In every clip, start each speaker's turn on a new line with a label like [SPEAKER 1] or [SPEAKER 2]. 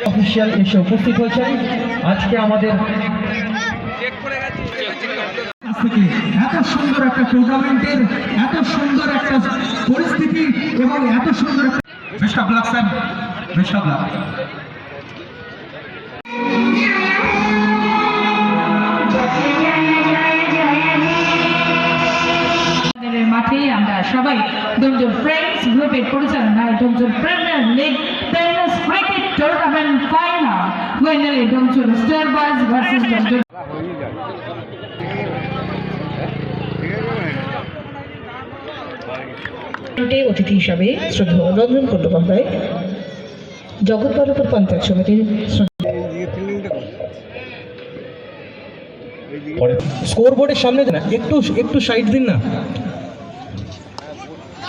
[SPEAKER 1] Official এসে উপস্থিত হয়েছেন আজকে আমাদের এত সুন্দর একটা টুর্নামেন্টের এত সুন্দর একটা পরিস্থিতি এবং এত সুন্দর best of luck sir, best of luck.
[SPEAKER 2] মাঠে আমরা সবাই ডোমজুর ফ্রেন্ডস গ্রুপের পরিচালনায় Domjur premier league tennis cricket tournament final ফাইনালে Domjur star boys versus Domjur অতিথি হিসাবে শ্রদ্ধেয় রঞ্জন কুণ্ডু মহোদয় জগৎবল্লভপুর পঞ্চায়েত সমিতির
[SPEAKER 1] स्कोर बोर्ड सामने देना एक साइड दिन ना।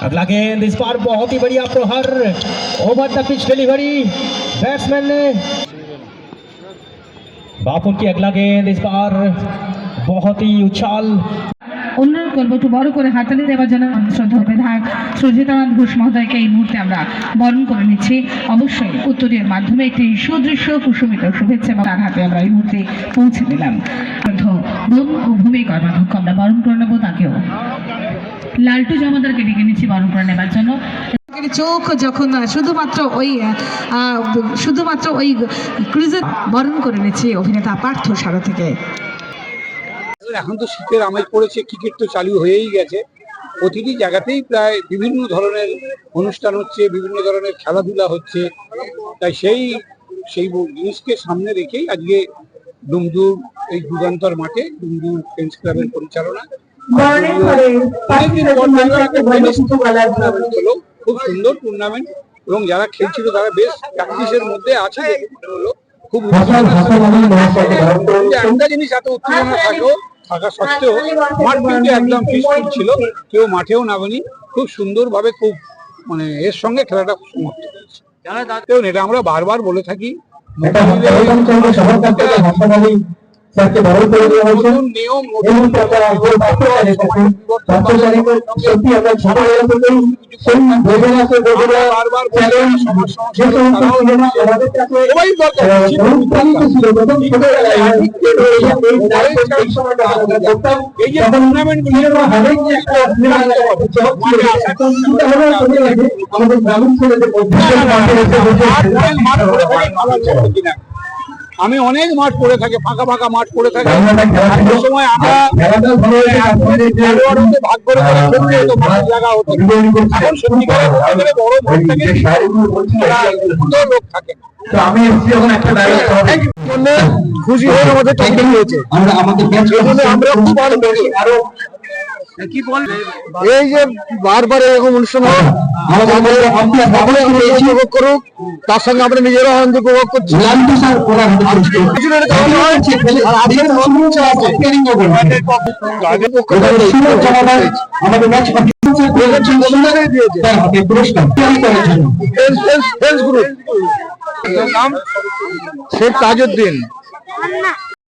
[SPEAKER 1] अगला गेंद इस बार बहुत ही बढ़िया प्रहार over the pitch delivery batsman ने बापुर की अगला गेंद इस बार बहुत ही उछाल।
[SPEAKER 2] অনুরোধ করবো একটু বড় করে হাততালি দেওয়ার জন্য শ্রদ্ধেয় বিধায়ক সুজিতানন্দ ঘোষ মহোদয়কে এই মুহূর্তে আমরা বরণ করে নিচ্ছি। অবশ্যই উত্তরীয়ের মাধ্যমে একটি সুদৃশ্য কুসুমিত শুভেচ্ছা এবং তার হাতে আমরা এই মুহূর্তে পৌঁছে দিলাম। বোম ও ভূমি কর্মাধ্যক্ষ আমরা বরণ করে নেবো তাকেও। লালটু জমাদারকে ডেকে নিচ্ছি বরণ করে নেবার জন্য। চোখ যখন শুধুমাত্র ওই ক্রুজে বরণ করে নিচ্ছি অভিনেতা পার্থ সারা থেকে।
[SPEAKER 3] এখন তো শীতের আমেজ পড়েছে, ক্রিকেট তো চালু হয়েই গেছে, প্রতিটি জায়গাতেই প্রায় বিভিন্ন ধরনের অনুষ্ঠান হচ্ছে, বিভিন্ন ধরনের খেলাধুলা হচ্ছে। তাই সেই জিনিসকে সামনে রেখেই আজকে ডুমজুর এই যুগান্তর মাঠে ডুমজুর ফ্রেন্ডস ক্লাবের পরিচালনা খুব সুন্দর টুর্নামেন্ট এবং যারা খেলছিল তারা বেশ প্র্যাকটিসের মধ্যে আছে। খুব একটা জিনিস এত উত্তেজনা থাকা সত্ত্বেও মাঠ কিন্তু একদম পিসফুল ছিল, কেউ মাঠেও নামেনি। খুব সুন্দরভাবে খুব এর সঙ্গে খেলাটা সমাপ্ত হয়েছে। এটা আমরা বারবার বলে থাকি, নিয়ম আমি অনেক মাঠ পড়ে থাকে, ফাঁকা ফাঁকা মাঠ পড়ে থাকে। একটা সময় আমরা ভাগ করে জায়গা হতো, এখন সত্যিকারে বড় মাঠ থাকে, লোক থাকে। খুশি হয়ে আমাদের টাইটেল হয়েছে, আমরা খুব আরো কি বল এই যে বারবার এরকম অনুষ্ঠান উপভোগ করুক, তার সঙ্গে আমরা নিজেরা আনন্দ উপভোগ করছি। নাম শেখ তাজউদ্দিন।